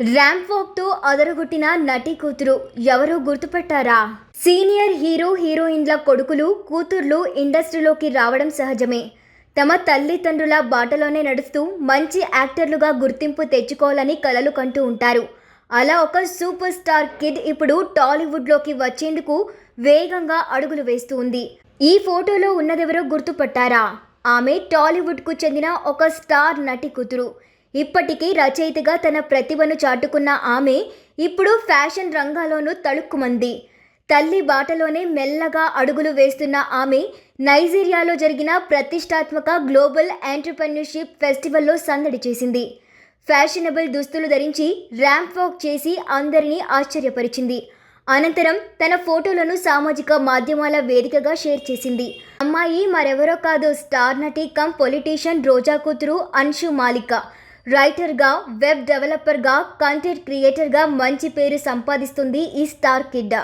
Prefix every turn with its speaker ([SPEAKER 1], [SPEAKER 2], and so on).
[SPEAKER 1] Ramp walk తో అదరగొట్టిన నటి కూతురు ఎవరో గుర్తుపట్టారా? సీనియర్ హీరో హీరోయిన్ల కొడుకులు కూతుర్లు ఇండస్ట్రీలోకి రావడం సహజమే. తమ తల్లిదండ్రుల బాటలోనే నడుస్తూ మంచి యాక్టర్లుగా గుర్తింపు తెచ్చుకోవాలని కలలు కంటూ ఉంటారు. అలా ఒక సూపర్ స్టార్ కిడ్ ఇప్పుడు టాలీవుడ్లోకి వచ్చేందుకు వేగంగా అడుగులు వేస్తూ ఉంది. ఈ ఫోటోలో ఉన్నదెవరో గుర్తుపట్టారా? ఆమె టాలీవుడ్కు చెందిన ఒక స్టార్ నటి కూతురు. ఇప్పటికీ రచయితగా తన ప్రతిభను చాటుకున్న ఆమె ఇప్పుడు ఫ్యాషన్ రంగాల్లోనూ తళుక్కుమంది. తల్లి బాటలోనే మెల్లగా అడుగులు వేస్తున్న ఆమె నైజీరియాలో జరిగిన ప్రతిష్టాత్మక గ్లోబల్ ఎంటర్‌ప్రెన్యూర్‌షిప్ ఫెస్టివల్లో సందడి చేసింది. ఫ్యాషనబుల్ దుస్తులు ధరించి ర్యాంప్ వాక్ చేసి అందరినీ ఆశ్చర్యపరిచింది. అనంతరం తన ఫోటోలను సామాజిక మాధ్యమాల వేదికగా షేర్ చేసింది. అమ్మాయి మరెవరో కాదు, స్టార్ నటి కమ్ పొలిటీషియన్ రోజా కూతురు అన్షు మాలిక. రైటర్గా, వెబ్ డెవలపర్గా, కంటెంట్ క్రియేటర్గా మంచి పేరు సంపాదిస్తుంది ఈ స్టార్ కిడ్.